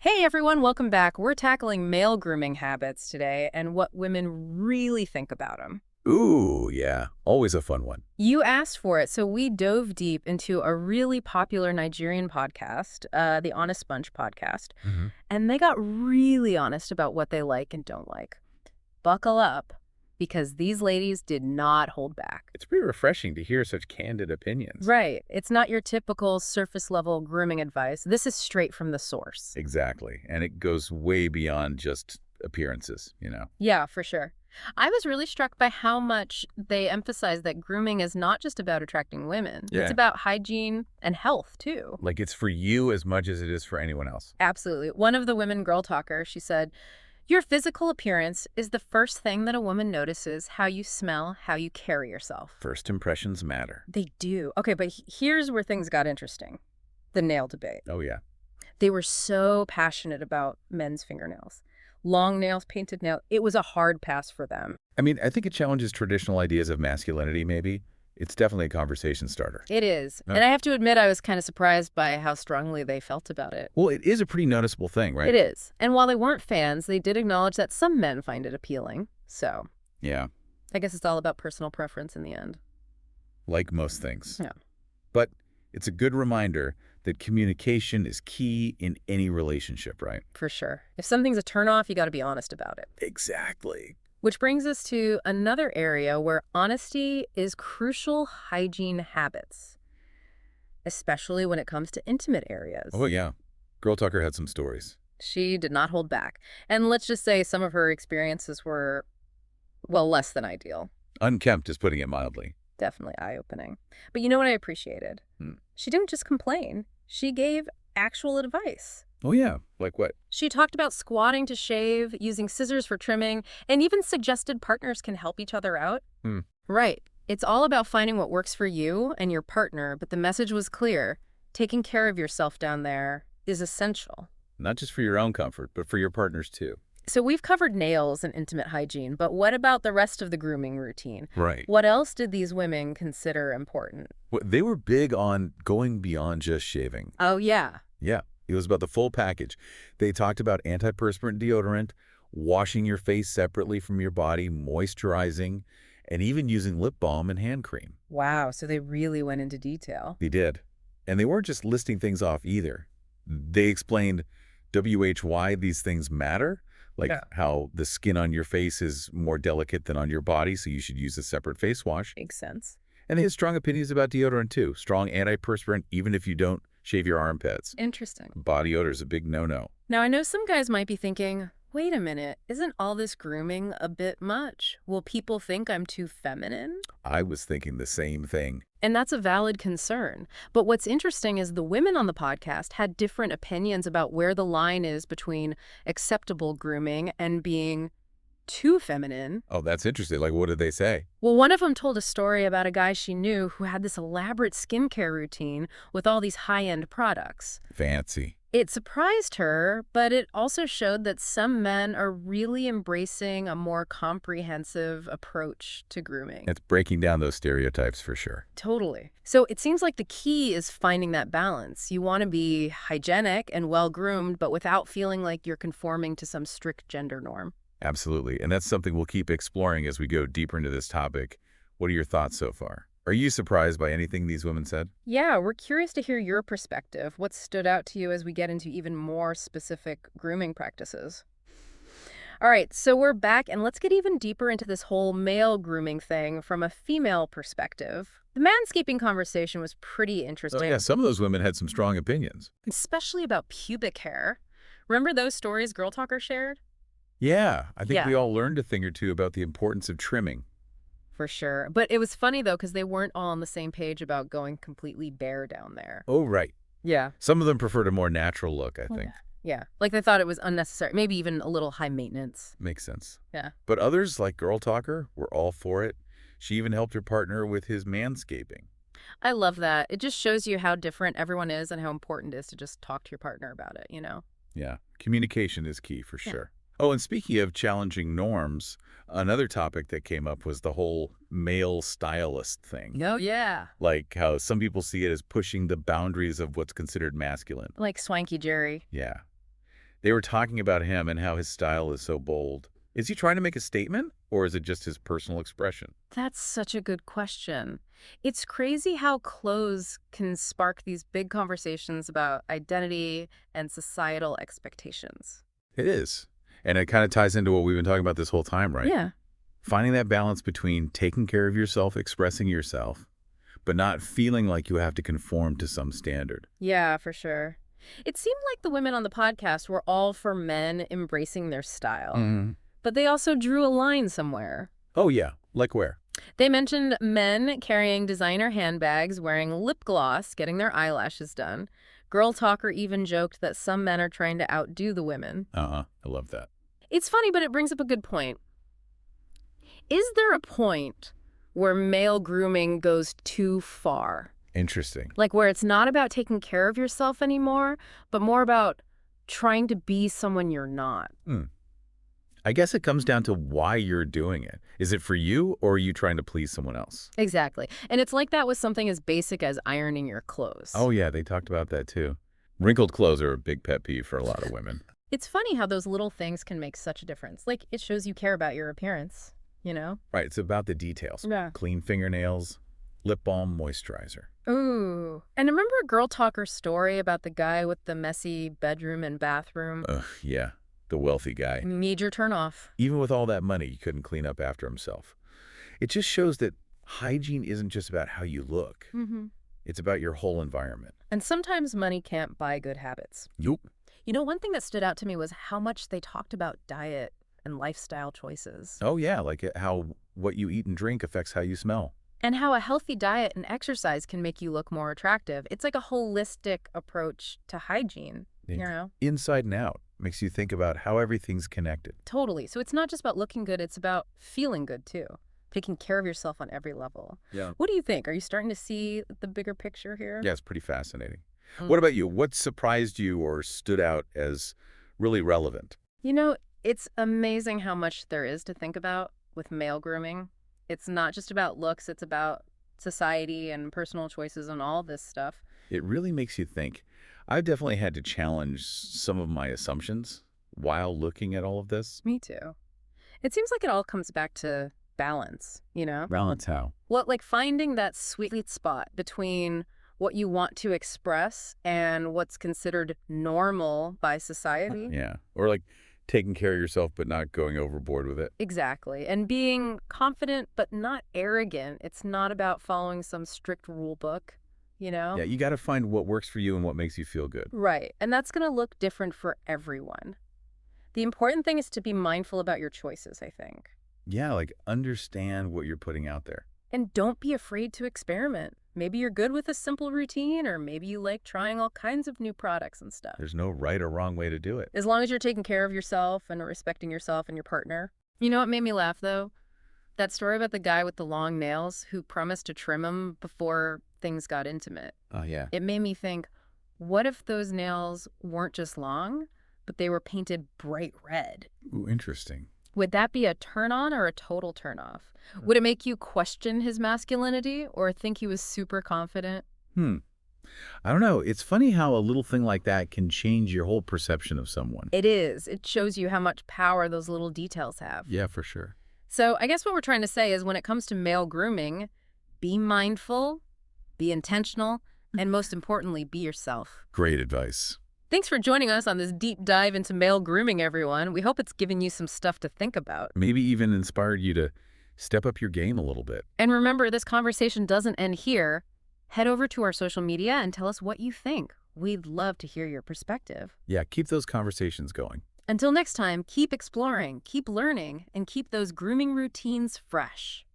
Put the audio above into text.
Hey everyone, welcome back. We're tackling male grooming habits today and what women really think about them. Ooh, yeah. Always a fun one. You asked for it, so we dove deep into a really popular Nigerian podcast, the Honest Bunch podcast, hmm and they got really honest about what they like and don't like. Buckle up, because these ladies did not hold back. It's pretty refreshing to hear such candid opinions. Right. It's not your typical surface level grooming advice. This is straight from the source. Exactly. And it goes way beyond just appearances. Yeah, for sure. I was really struck by how much they emphasize that grooming is not just about attracting women. It's Yeah. about hygiene and health, too. Like it's for you as much as it is for anyone else. Absolutely. One of the women girl talkers, she said, your physical appearance is the first thing that a woman notices, how you smell, how you carry yourself. First impressions matter. They do. Okay, but here's where things got interesting. The nail debate. Oh, yeah. They were so passionate about men's fingernails. Long nails, painted nails. It was a hard pass for them. I mean, I think it challenges traditional ideas of masculinity, maybe. It's definitely a conversation starter. It is. Yeah. And I have to admit, I was kind of surprised by how strongly they felt about it. Well, it is a pretty noticeable thing, right? It is. And while they weren't fans, they did acknowledge that some men find it appealing. So Yeah, I guess it's all about personal preference in the end. like most things. Yeah. But it's a good reminder that communication is key in any relationship, right? For sure. If something's a turnoff, you got to be honest about it. Exactly. Which brings us to another area where honesty is crucial: hygiene habits, especially when it comes to intimate areas. Oh, yeah. Girl Tucker had some stories. She did not hold back. And let's just say some of her experiences were, well, less than ideal. Unkempt is putting it mildly. Definitely eye-opening. But you know what I appreciated? Hmm. She didn't just complain. She gave actual advice. Oh, yeah. Like what? She talked about squatting to shave, using scissors for trimming, and even suggested partners can help each other out. Hmm. Right. It's all about finding what works for you and your partner, but the message was clear. Taking care of yourself down there is essential. Not just for your own comfort, but for your partner's too. So we've covered nails and intimate hygiene, but what about the rest of the grooming routine? Right. What else did these women consider important? They were big on going beyond just shaving. Oh, yeah. Yeah. It was about the full package. They talked about antiperspirant deodorant, washing your face separately from your body, moisturizing, and even using lip balm and hand cream. Wow, so they really went into detail. They did. And they weren't just listing things off either. They explained why these things matter, like Yeah. how the skin on your face is more delicate than on your body, so you should use a separate face wash. Makes sense. And they had strong opinions about deodorant too. Strong antiperspirant, even if you don't shave your armpits. Interesting. Body odor is a big no-no. Now, I know some guys might be thinking, wait a minute, isn't all this grooming a bit much? Will people think I'm too feminine? I was thinking the same thing. And that's a valid concern. But what's interesting is the women on the podcast had different opinions about where the line is between acceptable grooming and being too feminine. Oh, that's interesting. Like, what did they say? Well, one of them told a story about a guy she knew who had this elaborate skincare routine with all these high-end products. Fancy. It surprised her, but it also showed that some men are really embracing a more comprehensive approach to grooming. It's breaking down those stereotypes for sure. Totally. So it seems like the key is finding that balance. You want to be hygienic and well-groomed, but without feeling like you're conforming to some strict gender norm. Absolutely. And that's something we'll keep exploring as we go deeper into this topic. What are your thoughts so far? Are you surprised by anything these women said? Yeah, we're curious to hear your perspective. What stood out to you as we get into even more specific grooming practices? All right, so we're back, and let's get even deeper into this whole male grooming thing from a female perspective. The manscaping conversation was pretty Oh, interesting, yeah. Some of those women had some strong opinions. especially about pubic hair. Remember those stories Girl Talker shared? Yeah. I think Yeah. we all learned a thing or two about the importance of trimming. For sure. But it was funny, though, because they weren't all on the same page about going completely bare down there. Oh, right. Yeah. Some of them preferred a more natural look, I think. Yeah. Like they thought it was unnecessary, maybe even a little high maintenance. Makes sense. Yeah. But others, like Girl Talker, were all for it. She even helped her partner with his manscaping. I love that. It just shows you how different everyone is and how important it is to just talk to your partner about it, you know? Yeah. Communication is key for Yeah. sure. Oh, and speaking of challenging norms, another topic that came up was the whole male stylist thing. Oh, yeah. Like how some people see it as pushing the boundaries of what's considered masculine. Like Swanky Jerry. Yeah. They were talking about him and how his style is so bold. Is he trying to make a statement, or is it just his personal expression? That's such a good question. It's crazy how clothes can spark these big conversations about identity and societal expectations. It is. And it kind of ties into what we've been talking about this whole time, right? Yeah. Finding that balance between taking care of yourself, expressing yourself, but not feeling like you have to conform to some standard. Yeah, for sure. It seemed like the women on the podcast were all for men embracing their style, Mhm. but they also drew a line somewhere. Oh, yeah. Like where? They mentioned men carrying designer handbags, wearing lip gloss, getting their eyelashes done. Girl Talker even joked that some men are trying to outdo the women. I love that. It's funny, but it brings up a good point. Is there a point where male grooming goes too far? Interesting. Like where it's not about taking care of yourself anymore, but more about trying to be someone you're not. Hmm. I guess it comes down to why you're doing it. Is it for you, or are you trying to please someone else? Exactly. And it's like that with something as basic as ironing your clothes. Oh, yeah, they talked about that too. Wrinkled clothes are a big pet peeve for a lot of women. It's funny how those little things can make such a difference. Like, it shows you care about your appearance, you know? Right, it's about the details. Yeah. Clean fingernails, lip balm, moisturizer. Ooh. And remember Girl Talker's story about the guy with the messy bedroom and bathroom? Ugh, yeah, the wealthy guy. Major turnoff. Even with all that money, he couldn't clean up after himself. It just shows that hygiene isn't just about how you look. Mm-hmm. It's about your whole environment. And sometimes money can't buy good habits. Yup. You know, one thing that stood out to me was how much they talked about diet and lifestyle choices. Oh, yeah, like how what you eat and drink affects how you smell. And how a healthy diet and exercise can make you look more attractive. It's like a holistic approach to hygiene, you know? Inside and out. Makes you think about how everything's connected. Totally. So it's not just about looking good, it's about feeling good too. Taking care of yourself on every level. Yeah. What do you think? Are you starting to see the bigger picture here? Yeah, it's pretty fascinating. Mm. What about you? What surprised you or stood out as really relevant? You know, it's amazing how much there is to think about with male grooming. It's not just about looks, it's about society and personal choices and all this stuff. It really makes you think. I've definitely had to challenge some of my assumptions while looking at all of this. Me too. It seems like it all comes back to balance, you know? Balance how? Well, like finding that sweet spot between what you want to express and what's considered normal by society. Yeah. Or like taking care of yourself but not going overboard with it. Exactly. And being confident but not arrogant. It's not about following some strict rule book, you know? Yeah, you got to find what works for you and what makes you feel good. Right. And that's going to look different for everyone. The important thing is to be mindful about your choices, I think. Yeah, like understand what you're putting out there. And don't be afraid to experiment. Maybe you're good with a simple routine, or maybe you like trying all kinds of new products and stuff. There's no right or wrong way to do it. As long as you're taking care of yourself and respecting yourself and your partner. You know what made me laugh, though? That story about the guy with the long nails who promised to trim them before things got intimate. Oh, yeah. It made me think, what if those nails weren't just long, but they were painted bright red? Ooh, interesting. Would that be a turn-on or a total turn-off? Would it make you question his masculinity or think he was super confident? I don't know. It's funny how a little thing like that can change your whole perception of someone. It is. It shows you how much power those little details have. Yeah, for sure. So I guess what we're trying to say is when it comes to male grooming, be mindful, be intentional, and most importantly, be yourself. Great advice. Thanks for joining us on this deep dive into male grooming, everyone. We hope it's given you some stuff to think about. Maybe even inspired you to step up your game a little bit. And remember, this conversation doesn't end here. Head over to our social media and tell us what you think. We'd love to hear your perspective. Yeah, keep those conversations going. Until next time, keep exploring, keep learning, and keep those grooming routines fresh.